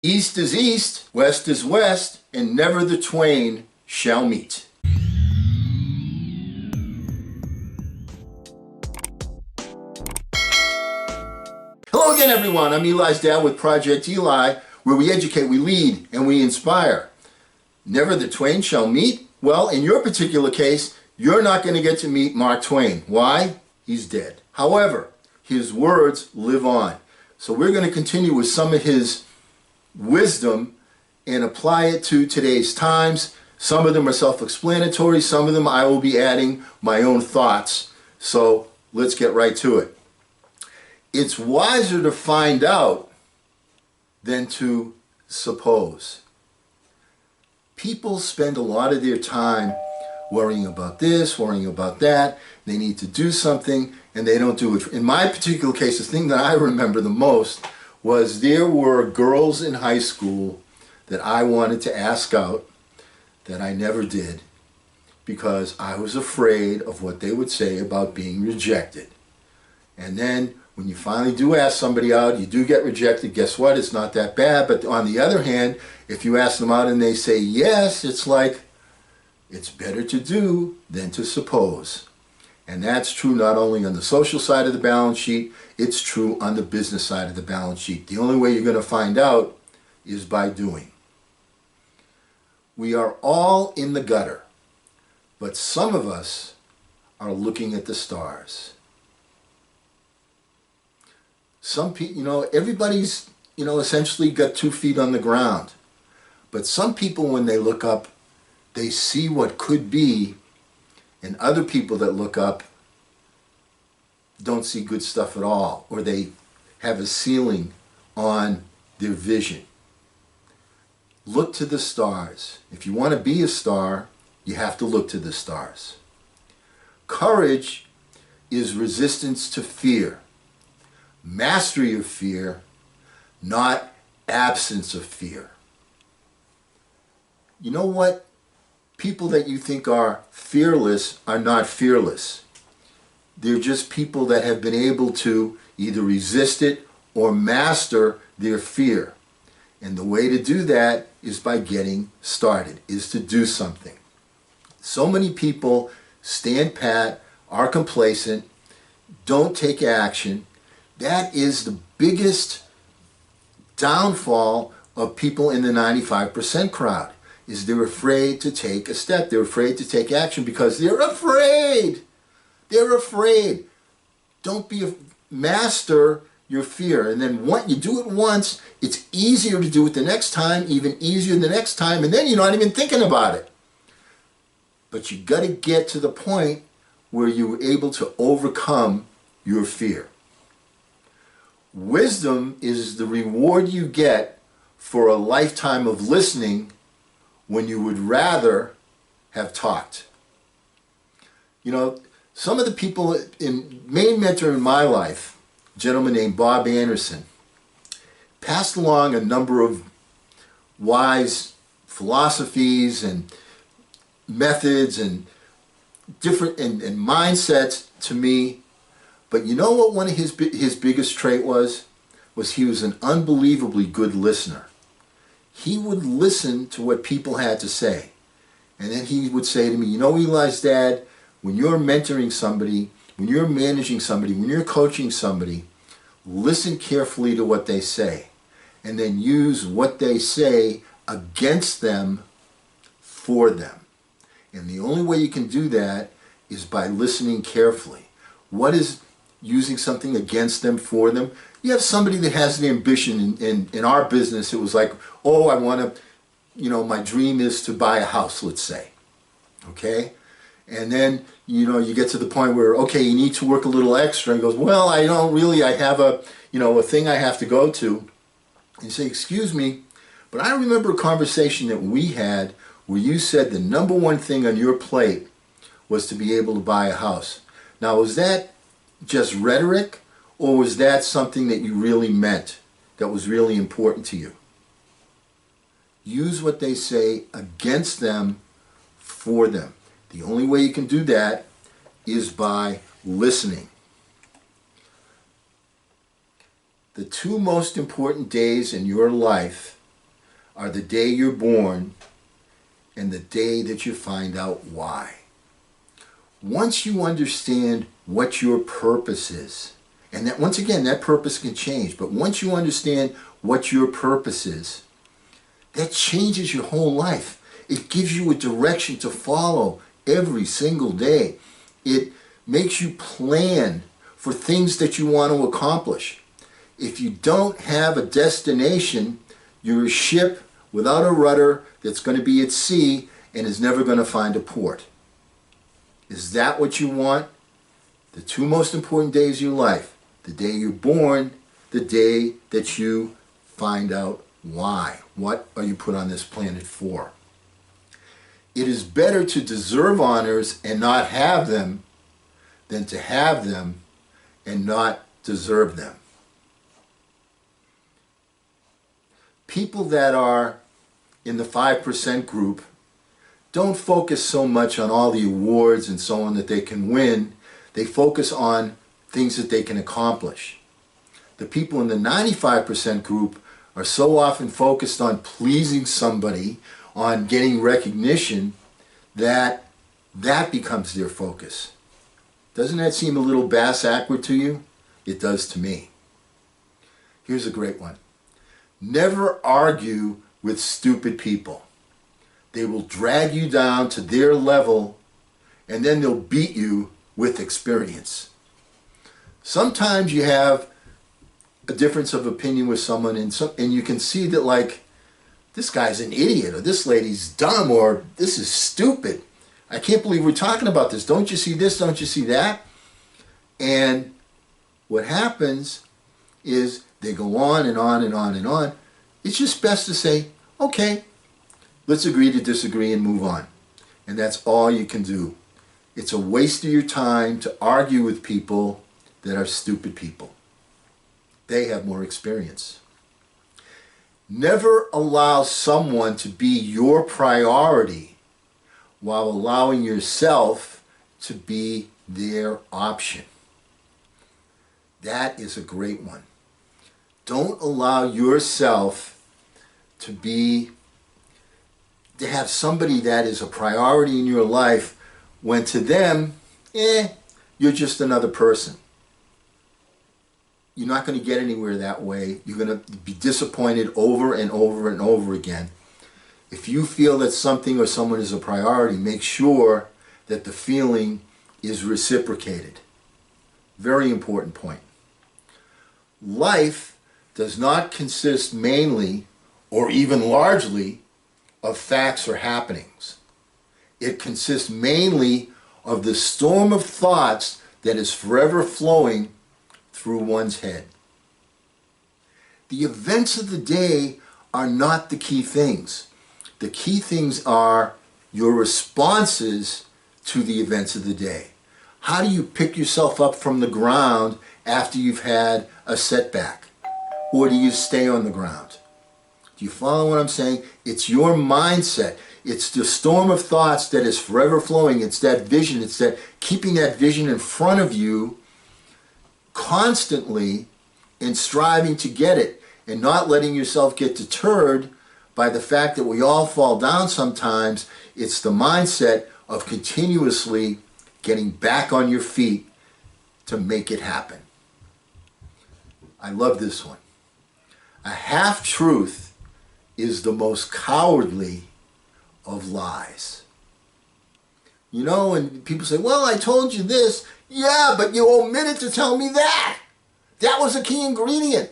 East is east, west is west, and never the twain shall meet. Hello again, everyone. I'm Eli's dad with Project Eli, where we educate, we lead, and we inspire. Never the twain shall meet? Well, in your particular case, you're not going to get to meet Mark Twain. Why? He's dead. However, his words live on. So we're going to continue with some of his wisdom and apply it to today's times. Some of them are self-explanatory. Some of them I will be adding my own thoughts. So let's get right to it. It's wiser to find out than to suppose. People spend a lot of their time worrying about this, worrying about that. They need to do something and they don't do it. In my particular case, the thing that I remember the most was there were girls in high school that I wanted to ask out that I never did because I was afraid of what they would say about being rejected. And then when you finally do ask somebody out, you do get rejected. Guess what? It's not that bad. But on the other hand, if you ask them out and they say yes, it's like it's better to do than to suppose. And that's true not only on the social side of the balance sheet, it's true on the business side of the balance sheet. The only way you're going to find out is by doing. We are all in the gutter, but some of us are looking at the stars. Some people, everybody's, essentially got 2 feet on the ground. But some people, when they look up, they see what could be, and other people that look up don't see good stuff at all, or they have a ceiling on their vision. Look to the stars. If you want to be a star, you have to look to the stars. Courage is resistance to fear. Mastery of fear, not absence of fear. You know what? People that you think are fearless are not fearless. They're just people that have been able to either resist it or master their fear. And the way to do that is by getting started, is to do something. So many people stand pat, are complacent, don't take action. That is the biggest downfall of people in the 95% crowd, is they're afraid to take a step. They're afraid to take action because they're afraid. They're afraid. Don't be master your fear. And then once you do it once, it's easier to do it the next time, even easier the next time, and then you're not even thinking about it. But you got to get to the point where you're able to overcome your fear. Wisdom is the reward you get for a lifetime of listening when you would rather have talked. Some of the people, main mentor in my life, a gentleman named Bob Anderson, passed along a number of wise philosophies and methods and different and mindsets to me. But you know what one of his biggest trait was? He was an unbelievably good listener. He would listen to what people had to say. And then he would say to me, Eli's dad, when you're mentoring somebody, when you're managing somebody, when you're coaching somebody, listen carefully to what they say. And then use what they say against them for them. And the only way you can do that is by listening carefully. What is using something against them for them? You have somebody that has an ambition. In our business, it was like, I want to, my dream is to buy a house, let's say. Okay? And then, you get to the point where, okay, you need to work a little extra. And he goes, well, I don't really, I have a thing I have to go to. And you say, excuse me, but I remember a conversation that we had where you said the number one thing on your plate was to be able to buy a house. Now, was that just rhetoric, or was that something that you really meant, that was really important to you? Use what they say against them for them. The only way you can do that is by listening. The 2 most important days in your life are the day you're born and the day that you find out why. Once you understand what your purpose is, and that once again, that purpose can change, but once you understand what your purpose is, that changes your whole life. It gives you a direction to follow every single day. It makes you plan for things that you want to accomplish. If you don't have a destination, you're a ship without a rudder that's going to be at sea and is never going to find a port. Is that what you want? The two most important days of your life, the day you're born, the day that you find out why. What are you put on this planet for? It is better to deserve honors and not have them than to have them and not deserve them. People that are in the 5% group don't focus so much on all the awards and so on that they can win. They focus on things that they can accomplish. The people in the 95% group are so often focused on pleasing somebody, on getting recognition, that becomes their focus. Doesn't that seem a little bass-backward to you? It does to me. Here's a great one. Never argue with stupid people. They will drag you down to their level, and then they'll beat you with experience. Sometimes you have a difference of opinion with someone, and you can see that, like, this guy's an idiot, or this lady's dumb, or this is stupid. I can't believe we're talking about this. Don't you see this? Don't you see that? And what happens is they go on and on and on and on. It's just best to say, okay, let's agree to disagree and move on. And that's all you can do. It's a waste of your time to argue with people that are stupid people. They have more experience. Never allow someone to be your priority while allowing yourself to be their option. That is a great one. Don't allow yourself to have somebody that is a priority in your life when to them, you're just another person. You're not going to get anywhere that way. You're going to be disappointed over and over and over again. If you feel that something or someone is a priority, make sure that the feeling is reciprocated. Very important point. Life does not consist mainly or even largely of facts or happenings. It consists mainly of the storm of thoughts that is forever flowing through one's head. The events of the day are not the key things. The key things are your responses to the events of the day. How do you pick yourself up from the ground after you've had a setback? Or do you stay on the ground? Do you follow what I'm saying? It's your mindset. It's the storm of thoughts that is forever flowing. It's that vision. It's that keeping that vision in front of you constantly and striving to get it and not letting yourself get deterred by the fact that we all fall down sometimes. It's the mindset of continuously getting back on your feet to make it happen. I love this one. A half-truth is the most cowardly of lies. You know, and people say, well, I told you this. Yeah, but you omitted to tell me that. That was a key ingredient.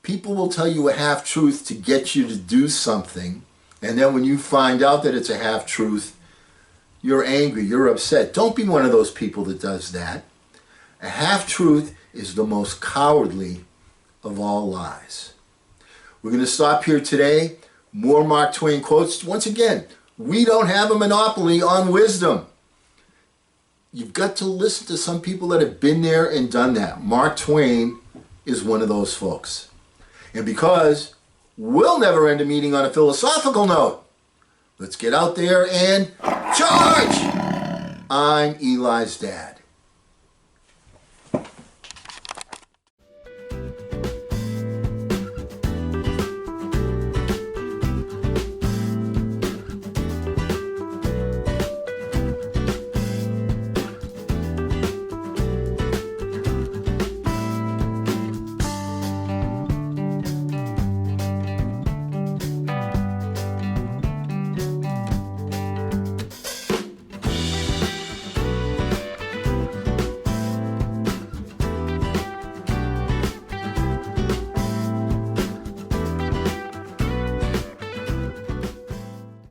People will tell you a half-truth to get you to do something, and then when you find out that it's a half-truth, you're angry, you're upset. Don't be one of those people that does that. A half-truth is the most cowardly of all lies. We're going to stop here today. More Mark Twain quotes. Once again, we don't have a monopoly on wisdom. You've got to listen to some people that have been there and done that. Mark Twain is one of those folks. And because we'll never end a meeting on a philosophical note, let's get out there and charge! I'm Eli's dad.